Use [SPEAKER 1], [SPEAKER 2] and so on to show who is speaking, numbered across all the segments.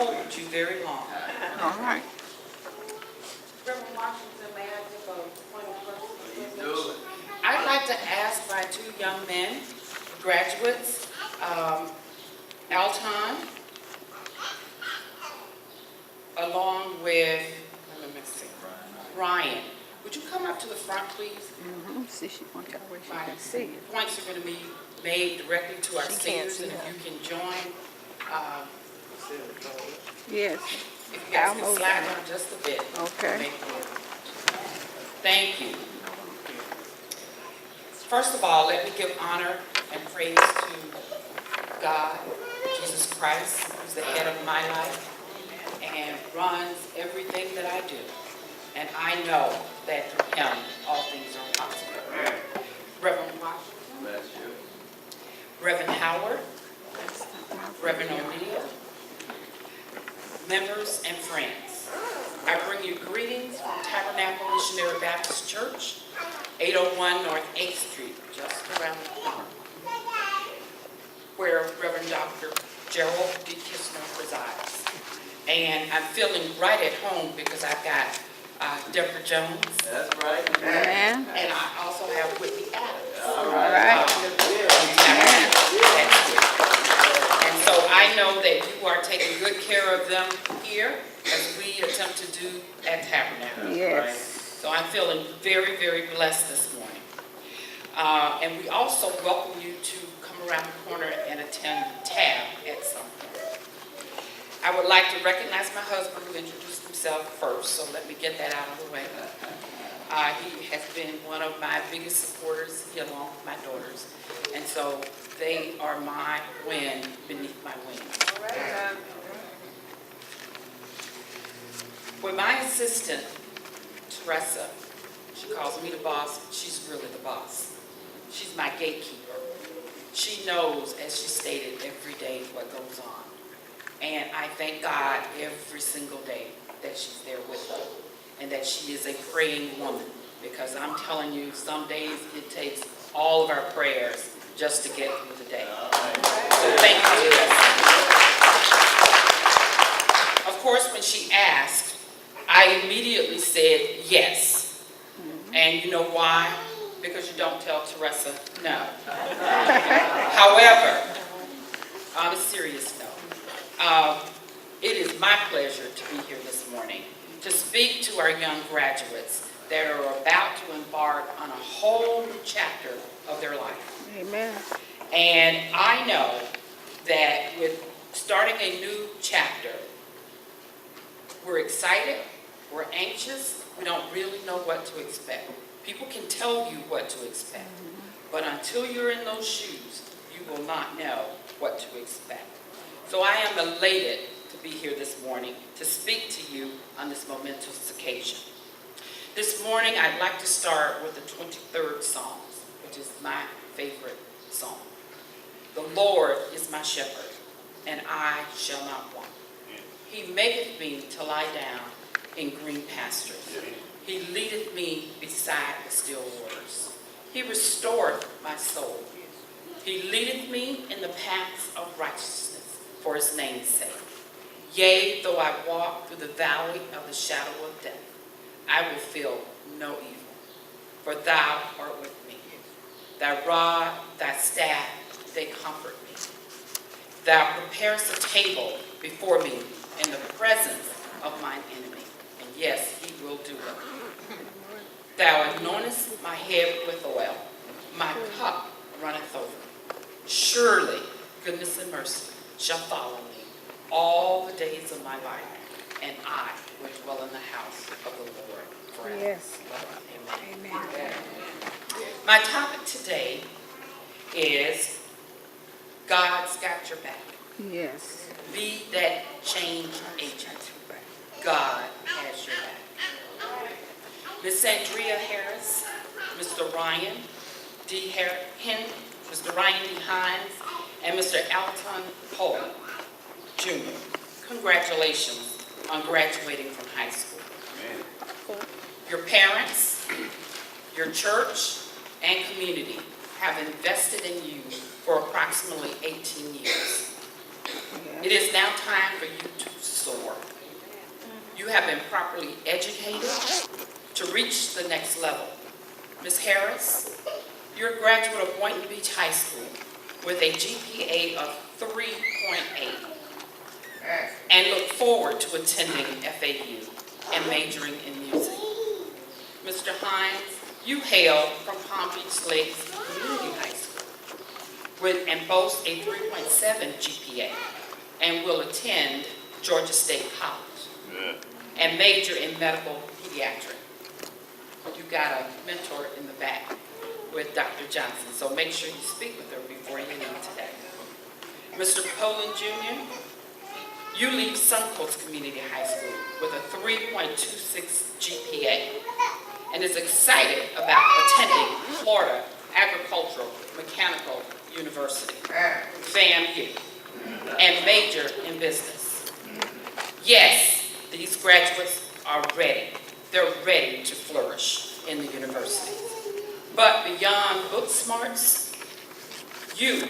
[SPEAKER 1] hold you very long.
[SPEAKER 2] All right.
[SPEAKER 1] Reverend Washington, may I give a point of personal privilege? I'd like to ask my two young men, graduates, Alton, along with, let me see, Ryan. Would you come up to the front, please?
[SPEAKER 2] See, she wants y'all where she
[SPEAKER 1] My
[SPEAKER 2] can see it.
[SPEAKER 1] points are going to be made directly to our
[SPEAKER 2] She can't
[SPEAKER 1] seniors,
[SPEAKER 2] see
[SPEAKER 1] and if
[SPEAKER 2] her.
[SPEAKER 1] you can join,
[SPEAKER 2] Yes.
[SPEAKER 1] if you guys can slide down just a bit.
[SPEAKER 2] Okay.
[SPEAKER 1] Make room. Thank you. First of all, let me give honor and praise to God, Jesus Christ, who's the head of my life and runs everything that I do. And I know that through him, all things are possible. Reverend Washington, Reverend Howard, Reverend O'Neill, members and friends, I bring you greetings from Tabernacle Missionary Baptist Church, 801 North 8th Street, just around the corner, where Reverend Dr. Gerald D. Kistner resides. And I'm feeling right at home because I've got Deborah Jones. That's right.
[SPEAKER 2] Amen.
[SPEAKER 1] And I also have Whitney Adams.
[SPEAKER 2] All right.
[SPEAKER 1] And so I know that you are taking good care of them here as we attempt to do at Tabernacle.
[SPEAKER 2] Yes.
[SPEAKER 1] So I'm feeling very, very blessed this morning. And we also welcome you to come around the corner and attend TAB at some point. I would like to recognize my husband who introduced himself first, so let me get that out of the way. He has been one of my biggest supporters, he along with my daughters. And so they are my wind beneath my wings. With my assistant, Teresa, she calls me the boss, she's really the boss. She's my gatekeeper. She knows, as she stated, every day what goes on. And I thank God every single day that she's there with us and that she is a praying woman, because I'm telling you, some days it takes all of our prayers just to get through the day. So thank you. Of course, when she asked, I immediately said yes. And you know why? Because you don't tell Teresa no. However, on a serious note, it is my pleasure to be here this morning to speak to our young graduates that are about to embark on a whole new chapter of their life.
[SPEAKER 2] Amen.
[SPEAKER 1] And I know that with starting a new chapter, we're excited, we're anxious, we don't really know what to expect. People can tell you what to expect, but until you're in those shoes, you will not know what to expect. So I am elated to be here this morning to speak to you on this momentous occasion. This morning, I'd like to start with the 23rd Psalm, which is my favorite psalm. The Lord is my shepherd, and I shall not want. He maketh me to lie down in green pastures. He leadeth me beside the still waters. He restoreth my soul. He leadeth me in the paths of righteousness for his name's sake. Yea, though I walk through the valley of the shadow of death, I will feel no evil, for thou art with me. Thy rod, thy staff, they comfort me. Thou preparest a table before me in the presence of mine enemy. And yes, he will do it. Thou anointest my head with oil. My cup runneth over. Surely goodness and mercy shall follow me all the days of my life, and I will dwell in the house of the Lord forever.
[SPEAKER 2] Yes.
[SPEAKER 1] Amen.
[SPEAKER 2] Amen.
[SPEAKER 1] My topic today is God's got your back.
[SPEAKER 2] Yes.
[SPEAKER 1] Be that change agent. God has your back. Miss Andrea Harris, Mr. Ryan D. Mr. Ryan D. Hines, and Mr. Alton Pohl, Jr. Congratulations on graduating from high school. Amen. Your parents, your church, and community have invested in you for approximately 18 years. It is now time for you to soar. You have been properly educated to reach the next level. Ms. Harris, you're a graduate of Boynton Beach High School with a GPA of 3.8 and look forward to attending FAU and majoring in music. Mr. Hines, you hail from Palm Beach Lakes Community High School and boast a 3.7 GPA and will attend Georgia State College and major in medical pediatrics. You got a mentor in the back with Dr. Johnson, so make sure you speak with her before you leave today. Mr. Poland Jr., you leave Suncoast Community High School with a 3.26 GPA and is excited about attending Florida Agricultural Mechanical University, FAMU, and major in business. Yes, these graduates are ready. They're ready to flourish in the university. But beyond book smarts, you,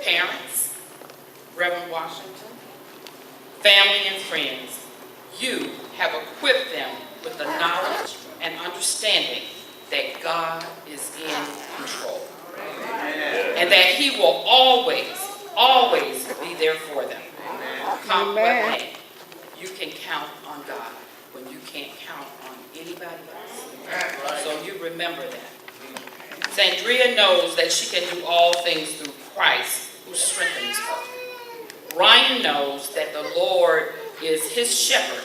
[SPEAKER 1] parents, Reverend Washington, family and friends, you have equipped them with the knowledge and understanding that God is in control. And that He will always, always be there for them. Come what may, you can count on God when you can't count on anybody else. So you remember that. Sandria knows that she can do all things through Christ who strengthens her. Ryan knows that the Lord is his shepherd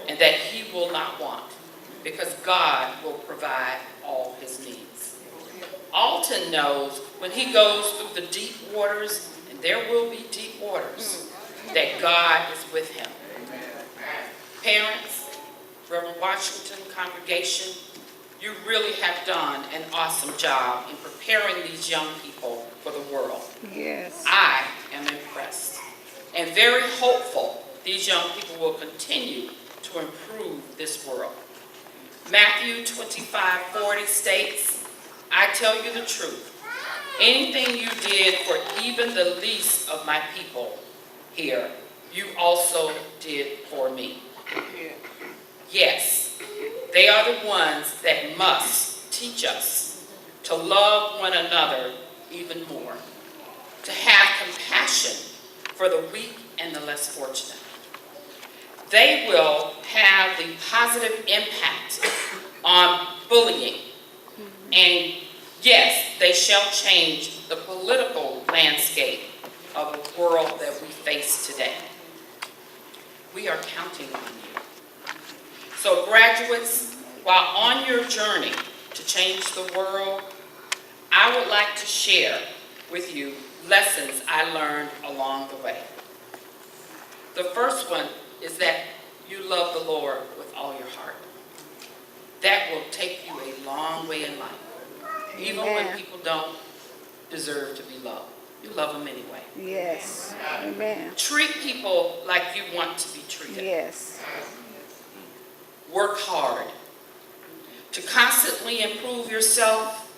[SPEAKER 1] and that he will not want because God will provide all his needs. Alton knows when he goes through the deep waters, and there will be deep waters, that God is with him. Parents, Reverend Washington, congregation, you really have done an awesome job in preparing these young people for the world.
[SPEAKER 2] Yes.
[SPEAKER 1] I am impressed and very hopeful these young people will continue to improve this world. Matthew 25:40 states, I tell you the truth, anything you did for even the least of my people here, you also did for me. Yes, they are the ones that must teach us to love one another even more, to have compassion for the weak and the less fortunate. They will have the positive impact on bullying. And yes, they shall change the political landscape of the world that we face today. We are counting on you. So graduates, while on your journey to change the world, I would like to share with you lessons I learned along the way. The first one is that you love the Lord with all your heart. That will take you a long way in life. Even when people don't deserve to be loved. You love them anyway.
[SPEAKER 2] Yes. Amen.
[SPEAKER 1] Treat people like you want to be treated.
[SPEAKER 2] Yes.
[SPEAKER 1] Work hard. To constantly improve yourself,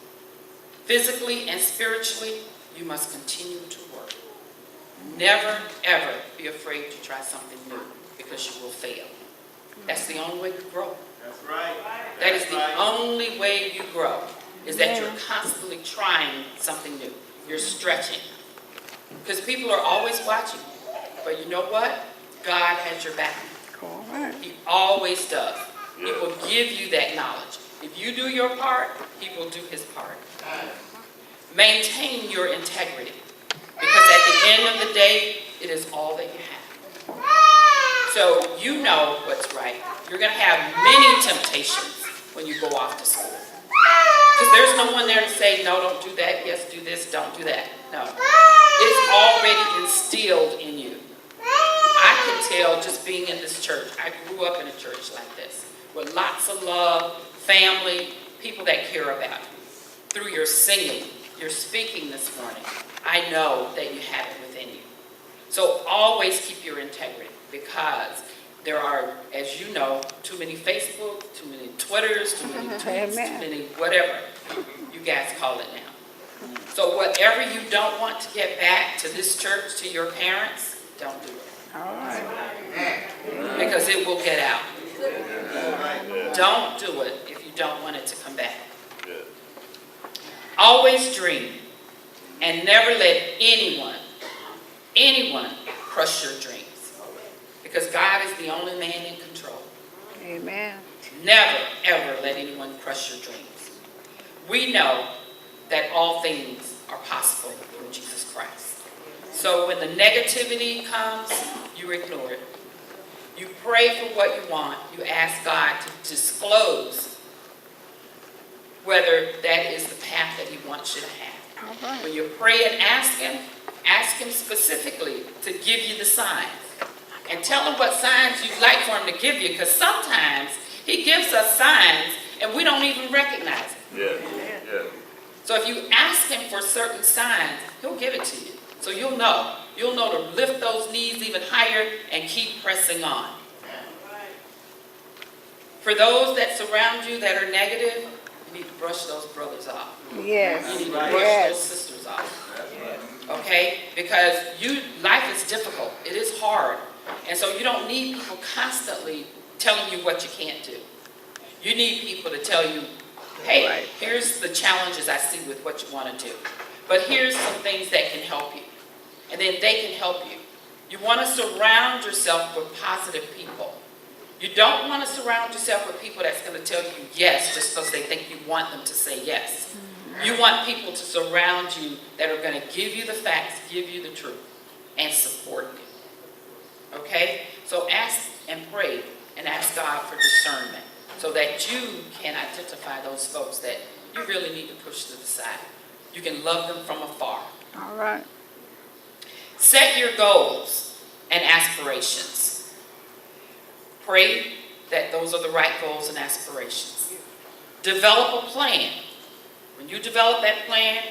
[SPEAKER 1] physically and spiritually, you must continue to work. Never, ever be afraid to try something new because you will fail. That's the only way you grow.
[SPEAKER 3] That's right.
[SPEAKER 1] That is the only way you grow, is that you're constantly trying something new. You're stretching. Because people are always watching. But you know what? God has your back.
[SPEAKER 2] All right.
[SPEAKER 1] He always does. He will give you that knowledge. If you do your part, he will do his part. Maintain your integrity. Because at the end of the day, it is all that you have. So you know what's right. You're going to have many temptations when you go off to school. Because there's no one there to say, no, don't do that. Yes, do this. Don't do that. No. It's already instilled in you. I can tell just being in this church. I grew up in a church like this with lots of love, family, people that care about you. Through your singing, your speaking this morning, I know that you have it within you. So always keep your integrity because there are, as you know, too many Facebook, too many Twitters, too many tweets, too many whatever you guys call it now. So whatever you don't want to get back to this church, to your parents, don't do it.
[SPEAKER 2] All right.
[SPEAKER 1] it will get out. Don't do it if you don't want it to come back. Always dream and never let anyone crush your dreams. Because God is the only man in control.
[SPEAKER 2] Amen.
[SPEAKER 1] Never, ever let anyone crush your dreams. We know that all things are possible through Jesus Christ. So when the negativity comes, you ignore it. You pray for what you want. You ask God to disclose whether that is the path that he wants you to have.
[SPEAKER 2] All right.
[SPEAKER 1] When you pray and ask him specifically to give you the signs. And tell him what signs you'd like for him to give you, because sometimes he gives us signs and we don't even recognize it.
[SPEAKER 3] Yeah.
[SPEAKER 1] So if you ask him for certain signs, he'll give it to you. So you'll know. You'll know to lift those knees even higher and keep pressing on. For those that surround you that are negative, you need to brush those brothers off.
[SPEAKER 2] Yes.
[SPEAKER 1] You need to brush those sisters off. Okay? Because life is difficult. It is hard. And so you don't need people constantly telling you what you can't do. You need people to tell you, hey, here's the challenges I see with what you want to do. But here's some things that can help you. And then they can help you. You want to surround yourself with positive people. You don't want to surround yourself with people that's going to tell you yes just because they think you want them to say yes. You want people to surround you that are going to give you the facts, give you the truth, and support you. Okay? So ask and pray and ask God for discernment so that you can identify those folks that you really need to push to the side. You can love them from afar.
[SPEAKER 2] All right.
[SPEAKER 1] Set your goals and aspirations. Pray that those are the right goals and aspirations. Develop a plan. When you develop that plan,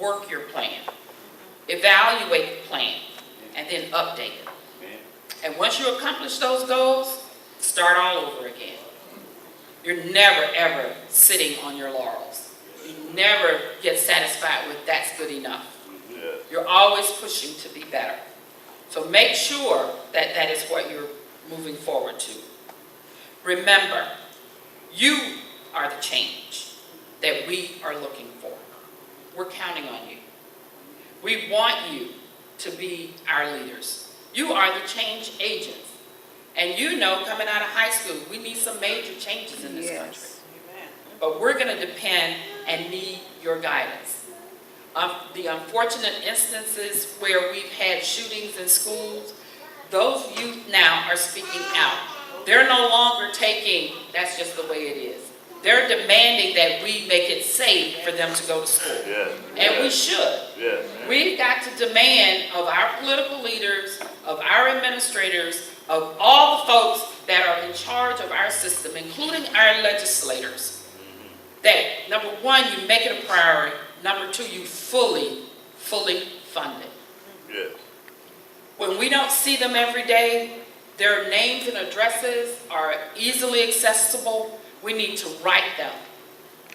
[SPEAKER 1] work your plan. Evaluate the plan and then update it. And once you accomplish those goals, start all over again. You're never, ever sitting on your laurels. You never get satisfied with that's good enough. You're always pushing to be better. So make sure that that is what you're moving forward to. Remember, you are the change that we are looking for. We're counting on you. We want you to be our leaders. You are the change agents. And you know, coming out of high school, we need some major changes in this country. But we're going to depend and need your guidance. The unfortunate instances where we've had shootings in schools, those youth now are speaking out. They're no longer taking, that's just the way it is. They're demanding that we make it safe for them to go to school. And we should. We've got to demand of our political leaders, of our administrators, of all the folks that are in charge of our system, including our legislators, that number one, you make it a priority. Number two, you fully fund it. When we don't see them every day, their names and addresses are easily accessible. We need to write them.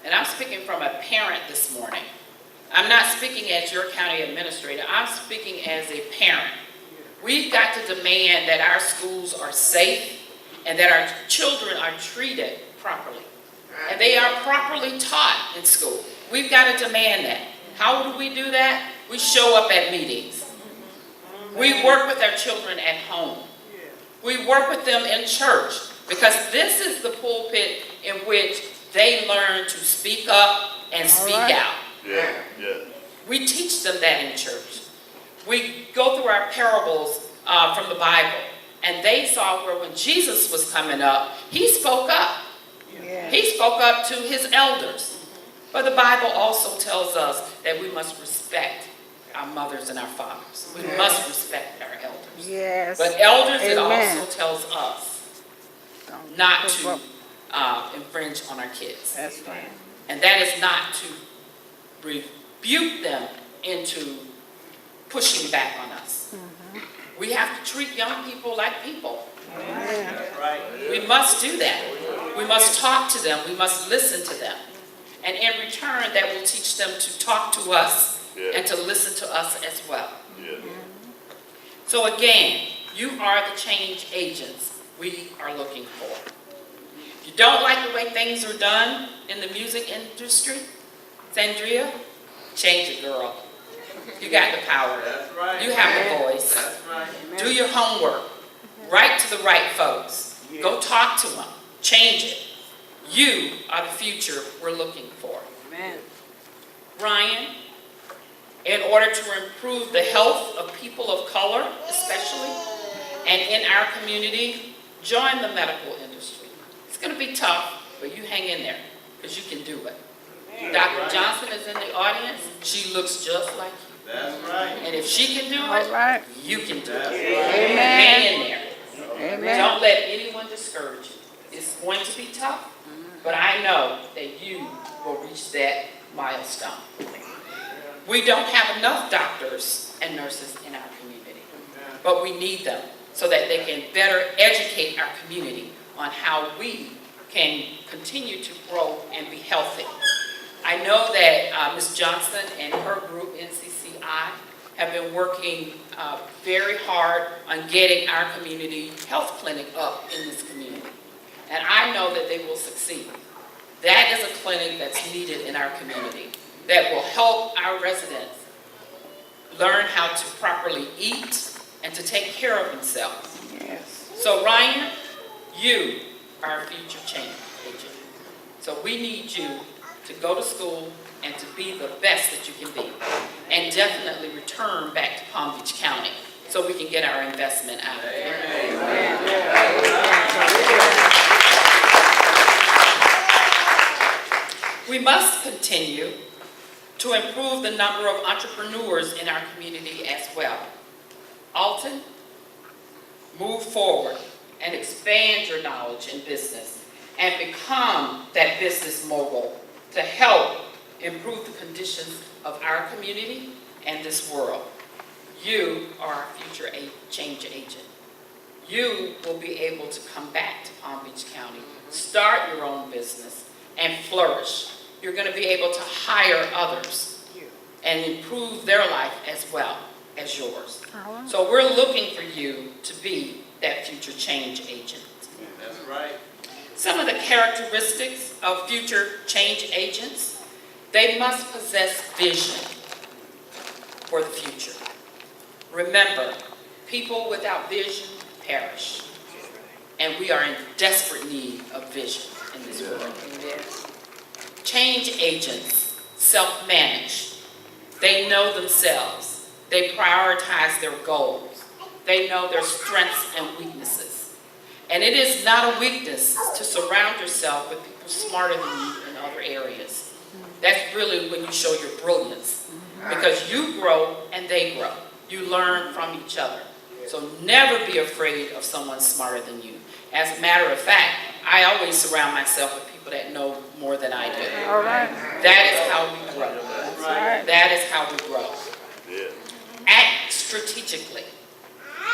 [SPEAKER 1] And I'm speaking from a parent this morning. I'm not speaking as your county administrator. I'm speaking as a parent. We've got to demand that our schools are safe and that our children are treated properly. And they are properly taught in school. We've got to demand that. How do we do that? We show up at meetings. We work with our children at home. We work with them in church, because this is the pulpit in which they learn to speak up and speak out. We teach them that in church. We go through our parables from the Bible, and they saw where when Jesus was coming up, he spoke up. He spoke up to his elders. But the Bible also tells us that we must respect our mothers and our fathers. We must respect our elders. But elders, it also tells us not to infringe on our kids.
[SPEAKER 2] That's right.
[SPEAKER 1] And that is not to rebuke them into pushing back on us. We have to treat young people like people. We must do that. We must talk to them. We must listen to them. And in return, that will teach them to talk to us and to listen to us as well. So again, you are the change agents we are looking for. If you don't like the way things are done in the music industry, Sandria, change it, girl. You got the power.
[SPEAKER 3] That's right.
[SPEAKER 1] You have the voice.
[SPEAKER 3] That's right.
[SPEAKER 1] Do your homework. Write to the right folks. Go talk to them. Change it. You are the future we're looking for.
[SPEAKER 2] Amen.
[SPEAKER 1] Ryan, in order to improve the health of people of color, especially, and in our community, join the medical industry. It's going to be tough, but you hang in there, because you can do it. Dr. Johnson is in the audience. She looks just like you.
[SPEAKER 3] That's right.
[SPEAKER 1] And if she can do
[SPEAKER 2] All
[SPEAKER 1] it,
[SPEAKER 2] right.
[SPEAKER 1] you can do
[SPEAKER 3] That's
[SPEAKER 1] it.
[SPEAKER 3] right.
[SPEAKER 2] Amen.
[SPEAKER 1] Hang in there.
[SPEAKER 2] Amen.
[SPEAKER 1] Don't let anyone discourage you. It's going to be tough, but I know that you will reach that milestone. We don't have enough doctors and nurses in our community, but we need them so that they can better educate our community on how we can continue to grow and be healthy. I know that Ms. Johnson and her group, NCCI, have been working very hard on getting our community health clinic up in this community. And I know that they will succeed. That is a clinic that's needed in our community that will help our residents learn how to properly eat and to take care of themselves.
[SPEAKER 2] Yes.
[SPEAKER 1] So Ryan, you are a future change agent. So we need you to go to school and to be the best that you can be. And definitely return back to Palm Beach County so we can get our investment out of there. We must continue to improve the number of entrepreneurs in our community as well. Alton, move forward and expand your knowledge in business and become that business mogul to help improve the conditions of our community and this world. You are our future change agent. You will be able to come back to Palm Beach County, start your own business, and flourish. You're going to be able to hire others and improve their life as well as yours. So we're looking for you to be that future change agent.
[SPEAKER 3] That's right.
[SPEAKER 1] Some of the characteristics of future change agents: they must possess vision for the future. Remember, people without vision perish. And we are in desperate need of vision in this world. Change agents self-manage. They know themselves. They prioritize their goals. They know their strengths and weaknesses. And it is not a weakness to surround yourself with people smarter than you in other areas. That's really when you show your brilliance. Because you grow and they grow. You learn from each other. So never be afraid of someone smarter than you. As a matter of fact, I always surround myself with people that know more than I do.
[SPEAKER 2] All right.
[SPEAKER 1] That is how we grow.
[SPEAKER 2] That's right.
[SPEAKER 1] That is how we grow. Act strategically.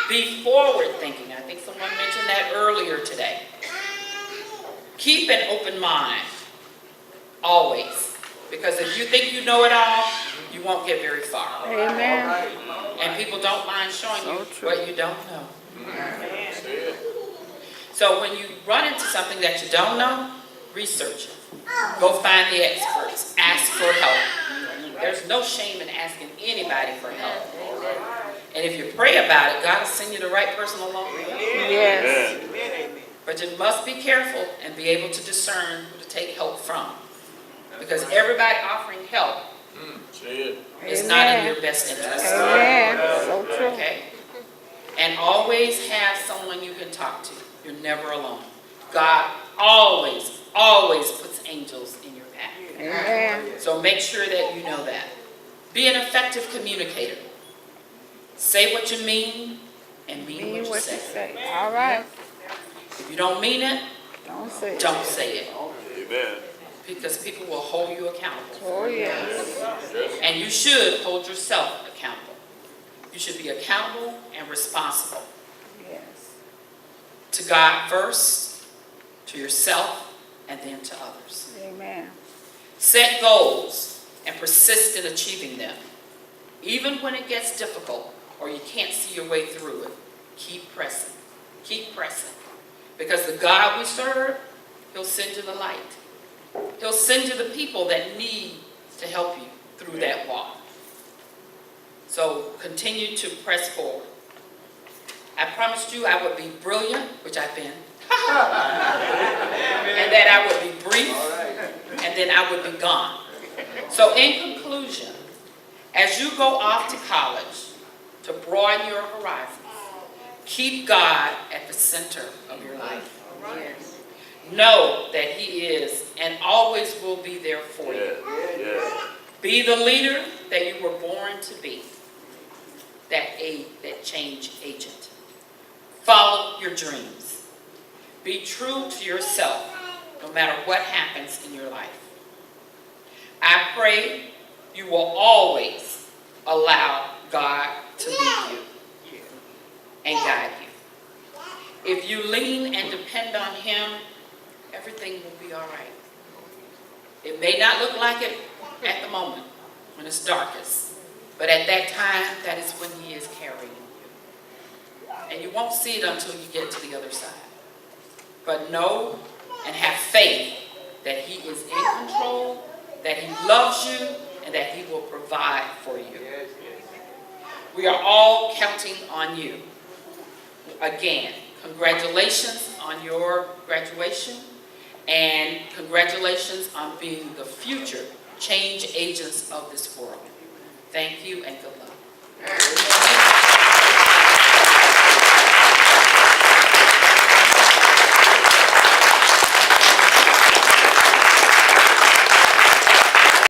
[SPEAKER 1] Be forward thinking. I think someone mentioned that earlier today. Keep an open mind. Always. Because if you think you know it all, you won't get very far.
[SPEAKER 2] Amen.
[SPEAKER 1] And people don't mind showing you
[SPEAKER 2] So true.
[SPEAKER 1] what you don't know. So when you run into something that you don't know, research it. Go find the experts. Ask for help. There's no shame in asking anybody for help. And if you pray about it, God will send you the right person along the way.
[SPEAKER 2] Yes.
[SPEAKER 1] But you must be careful and be able to discern who to take help from. Because everybody offering help is not in your best interest.
[SPEAKER 2] Amen. So true.
[SPEAKER 1] Okay? And always have someone you can talk to. You're never alone. God always, always puts angels in your path.
[SPEAKER 2] Amen.
[SPEAKER 1] So make sure that you know that. Be an effective communicator. Say what you mean and mean
[SPEAKER 2] Mean
[SPEAKER 1] what you
[SPEAKER 2] what you
[SPEAKER 1] say.
[SPEAKER 2] say. All right.
[SPEAKER 1] If you don't mean it,
[SPEAKER 2] Don't say it.
[SPEAKER 1] don't say it.
[SPEAKER 4] Amen.
[SPEAKER 1] Because people will hold you accountable.
[SPEAKER 2] Oh, yes.
[SPEAKER 1] And you should hold yourself accountable. You should be accountable and responsible.
[SPEAKER 2] Yes.
[SPEAKER 1] To God first, to yourself, and then to others.
[SPEAKER 2] Amen.
[SPEAKER 1] Set goals and persist in achieving them. Even when it gets difficult or you can't see your way through it, keep pressing. Keep pressing. Because the God we serve, he'll send you the light. He'll send you the people that need to help you through that walk. So continue to press forward. I promised you I would be brilliant, which I've been. And that I would be brief, and then I would be gone. So in conclusion, as you go off to college to broaden your horizons, keep God at the center of your life. Know that he is and always will be there for you. Be the leader that you were born to be. That change agent. Follow your dreams. Be true to yourself no matter what happens in your life. I pray you will always allow God to lead you and guide you. If you lean and depend on him, everything will be all right. It may not look like it at the moment when it's darkest, but at that time, that is when he is carrying you. And you won't see it until you get to the other side. But know and have faith that he is in control, that he loves you, and that he will provide for you. We are all counting on you. Again, congratulations on your graduation, and congratulations on being the future change agents of this world. Thank you and good luck.